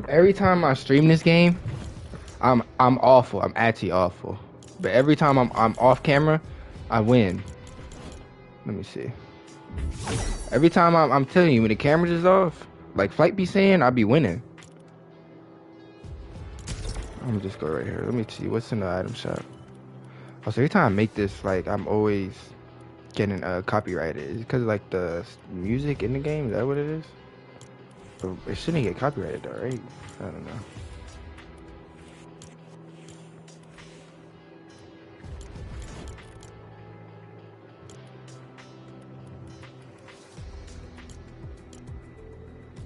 Every time I stream this game, I'm awful. I'm actually awful. But every time I'm off camera, I win. Let me see. Every time I'm telling you, when the cameras is off, like Flight be saying, I be winning. I'm gonna just go right here. Let me see what's in the item shop. Oh, so every time I make this, like I'm always getting copyrighted. Is it because like the music in the game? Is that what it is? But it shouldn't get copyrighted though, right? I don't know.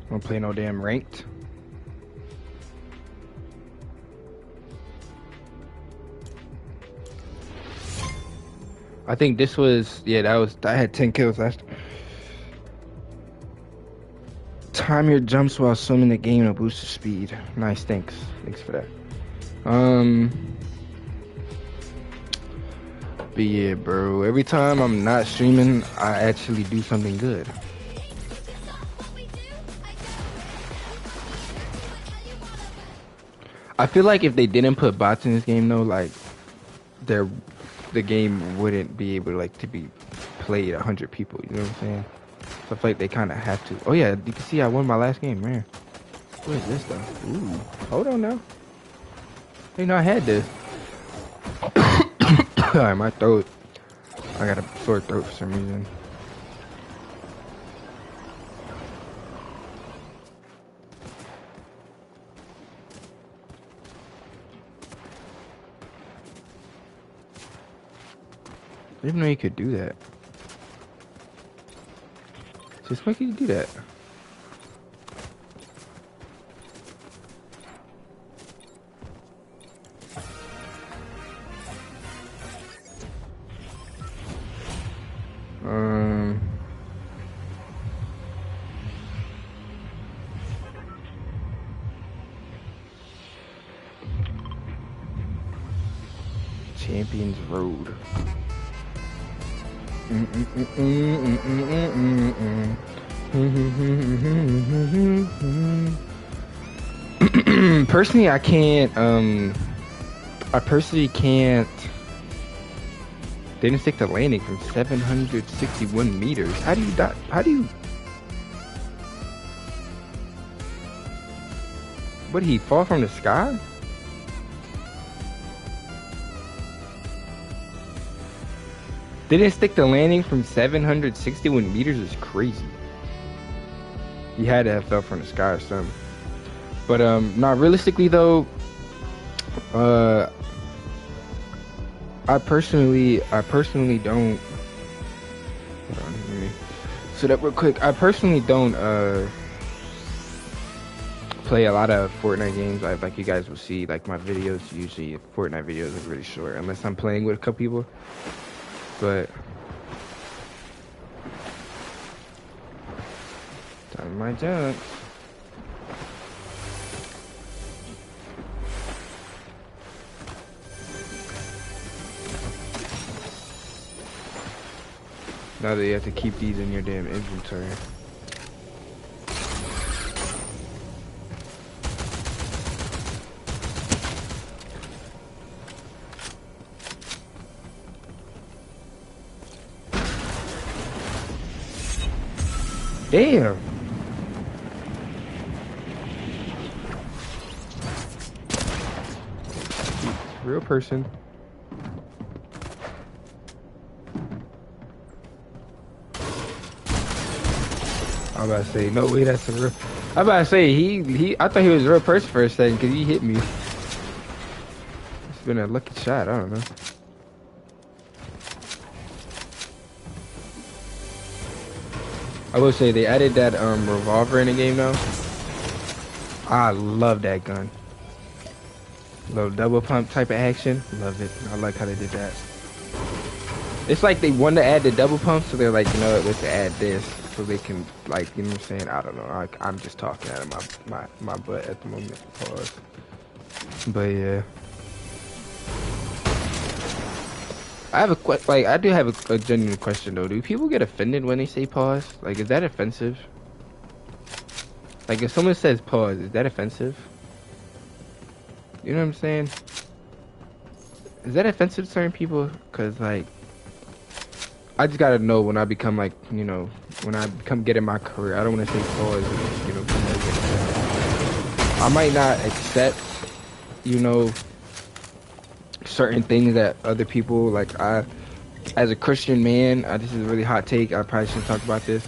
I don't play no damn ranked. I think this was, yeah, I had 10 kills last. Time your jumps while swimming the game to boost your speed. Nice, thanks. Thanks for that. But yeah, bro, every time I'm not streaming, I actually do something good. I feel like if they didn't put bots in this game though, like the game wouldn't be able to be played 100 people, you know what I'm saying? So I feel like they kind of have to. Oh yeah, you can see I won my last game, man. What is this though? Ooh, hold on now. You know I had this. Alright, my throat. I got a sore throat for some reason. I didn't know you could do that. Just why can you do that? Champions Road. Personally, I can't. I personally can't. They didn't stick to landing from 761 meters. How do you die? How do you? What, did he fall from the sky? They didn't stick to landing from 761 meters is crazy. He had to have fell from the sky or something. But not realistically though. I personally don't. Hold on, let me so that real quick. I personally don't play a lot of Fortnite games. Like you guys will see, like my videos usually Fortnite videos are really short unless I'm playing with a couple people. But time my jump. Now that you have to keep these in your damn inventory. Damn. Real person. I'm about to say, no way, that's a real. I'm about to say, I thought he was a real person for a second because he hit me. It's been a lucky shot, I don't know. I will say, they added that revolver in the game now. I love that gun. Little double pump type of action. Love it. I like how they did that. It's like they wanted to add the double pump, so they're like, you know what, let's add this. So they can, like, you know what I'm saying? I don't know. I'm just talking out of my butt at the moment. Pause. But yeah. I have I do have a genuine question though. Do people get offended when they say pause? Like, is that offensive? Like if someone says pause, is that offensive? You know what I'm saying? Is that offensive to certain people? Cause like I just gotta know when I become like when I become getting my career. I don't want to say pause. I might not accept you know certain things that other people like. I as a Christian man, this is a really hot take. I probably shouldn't talk about this,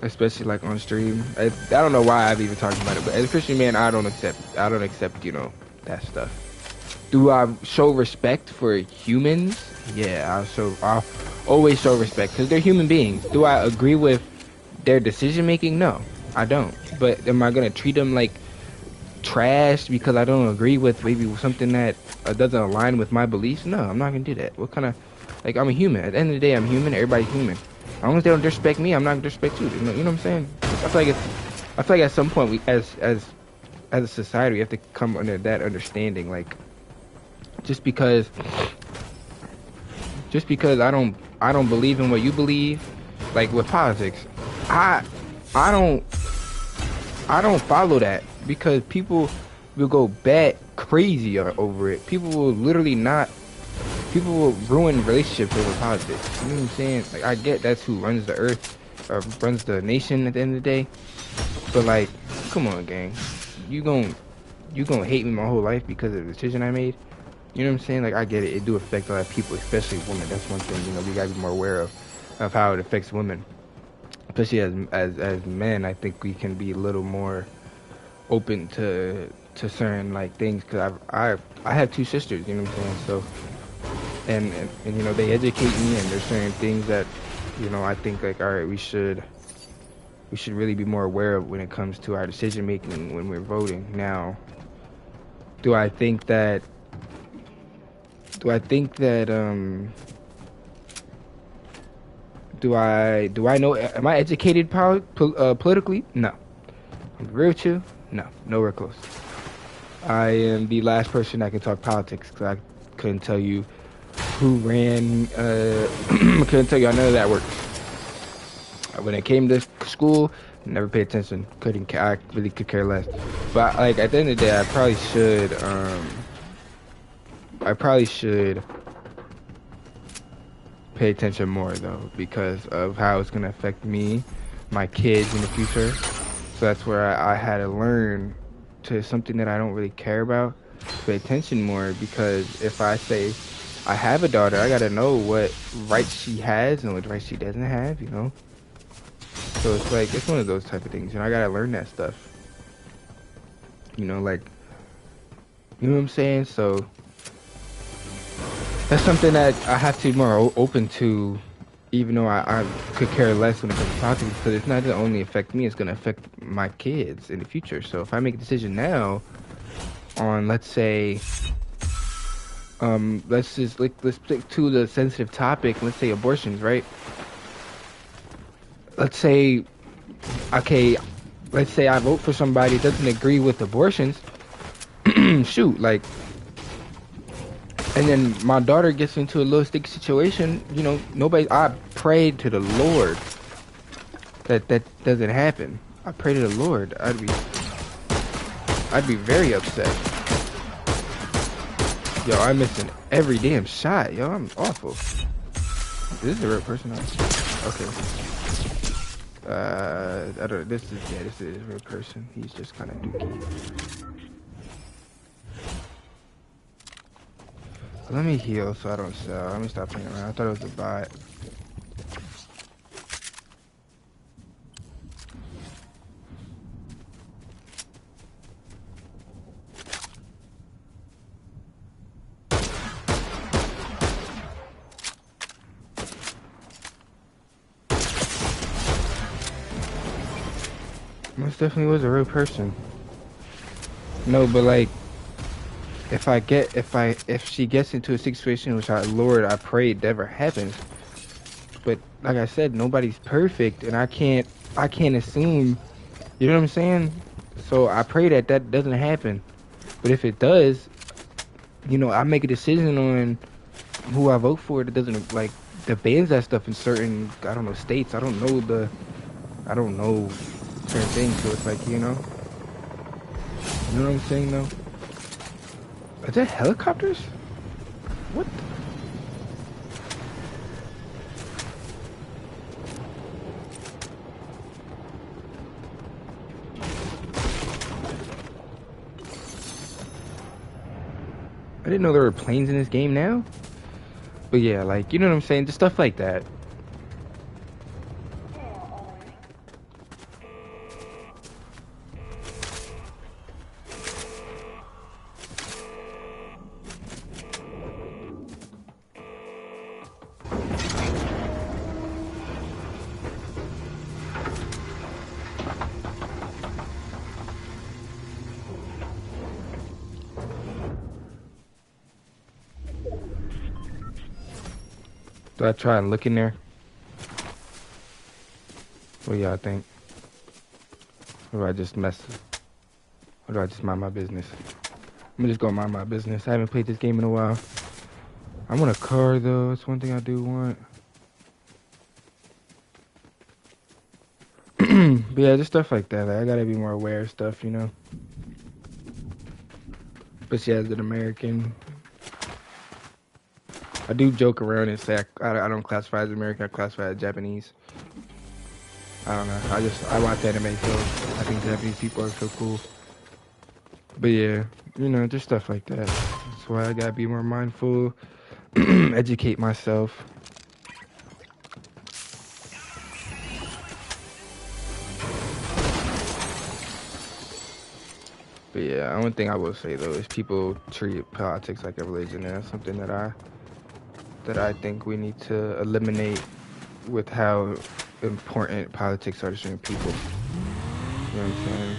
especially like on stream. I don't know why I've even talked about it, but as a Christian man, I don't accept that stuff. Do I show respect for humans? Yeah, I'll always show respect because they're human beings. Do I agree with their decision making? No, I don't. But am I gonna treat them like trash because I don't agree with maybe something that doesn't align with my beliefs? No, I'm not gonna do that. What kind of like I'm a human. At the end of the day, I'm human. Everybody's human. As long as they don't disrespect me, I'm not gonna disrespect you. You know what I'm saying? I feel like at some point we as a society we have to come under that understanding. Like just because I don't believe in what you believe, like with politics, I I don't I don't follow that because people will go bat crazy over it. People will ruin relationships over politics. You know what I'm saying? Like I get that's who runs the earth, runs the nation at the end of the day. But like, come on, gang, you gon' you gonna hate me my whole life because of the decision I made? You know what I'm saying? Like I get it. It do affect a lot of people, especially women. That's one thing we gotta be more aware of how it affects women, especially as men. I think we can be a little more open to certain like things because I have two sisters. You know what I'm saying? So and they educate me and there's certain things that I think like all right we should really be more aware of when it comes to our decision making when we're voting. Now, do I think that do I know am I educated politically? No. I'm real with you? No, nowhere close. I am the last person that can talk politics because I couldn't tell you who ran. Couldn't tell you how none of that works. When it came to school, never paid attention. I really could care less. But like at the end of the day, I probably should. I probably should pay attention more though because of how it's gonna affect me, my kids in the future. So that's where I had to learn to something that I don't really care about, pay attention more because if I say I have a daughter, I gotta know what rights she has and what rights she doesn't have, So it's like, it's one of those type of things, I gotta learn that stuff. Like, you know what I'm saying? So that's something that I have to be more open to, even though I could care less when it comes to politics, because it's not gonna only affect me, it's gonna affect my kids in the future. So if I make a decision now on, let's say, let's stick to the sensitive topic. Let's say abortions, right? Let's say, okay, let's say I vote for somebody that doesn't agree with abortions. Shoot, like, and then my daughter gets into a little sticky situation. I prayed to the Lord that doesn't happen. I pray to the Lord. I'd be very upset. Yo, I'm missing every damn shot. Yo, I'm awful. Is this a real person? Okay. I don't. This is a real person. He's just kind of dookie. Let me heal so I don't sell. Let me stop playing around. I thought it was a bot. Most definitely was a real person. No, but like, if she gets into a situation which Lord, I pray it never happens. But like I said, nobody's perfect, and I can't assume. You know what I'm saying? So I pray that doesn't happen. But if it does, I make a decision on who I vote for that doesn't like that bans that stuff in certain, I don't know, states. I don't know certain things. So it's like, you know what I'm saying though? Are that helicopters? What? I didn't know there were planes in this game now. But yeah, like, you know what I'm saying? Just stuff like that. Do I try and look in there? What do y'all think? Or do I just or do I just mind my business? I'm gonna just go mind my business. I haven't played this game in a while. I want a car though. That's one thing I do want. But yeah, just stuff like that. Like, I gotta be more aware of stuff, But yeah, as an American, I do joke around and say I don't classify as American. I classify as Japanese. I don't know. I watch anime, so I think Japanese people are so cool. But yeah, just stuff like that. That's why I gotta be more mindful, educate myself. But yeah, one thing I will say though is people treat politics like a religion, and that's something that I think we need to eliminate with how important politics are to certain people. You know what I'm saying?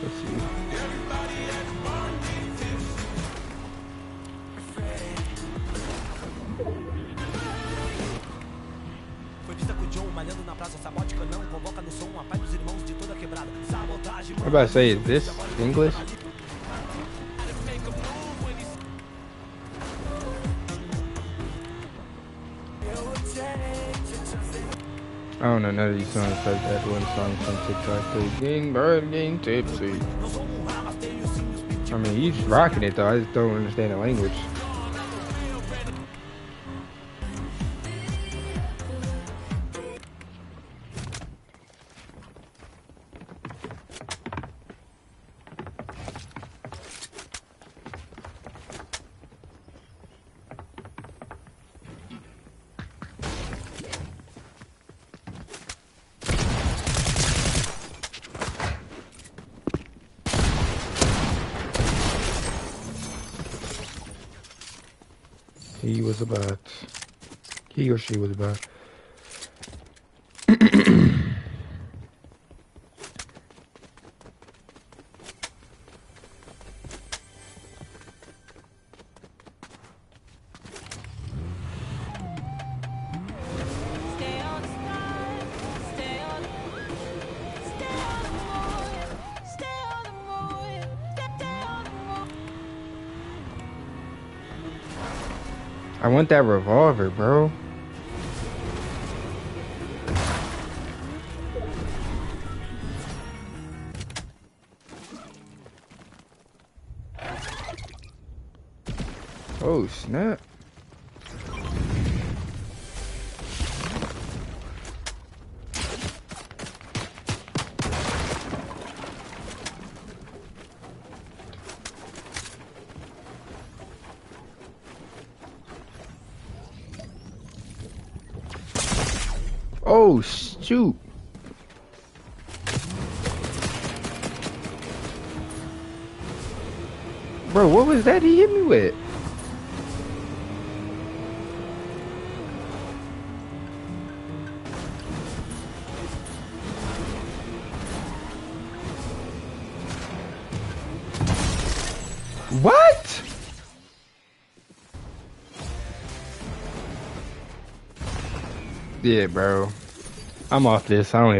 Let's see. I'm about to say, is this English? I don't know none of these songs like that one song from TikTok. Getting bird, getting tipsy. I mean, he's rocking it though. I just don't understand the language. He or she was about. I want that revolver, bro. Oh, snap. Oh, shoot. Bro, what was that he hit me with? What? Yeah, bro. I'm off this. I don't even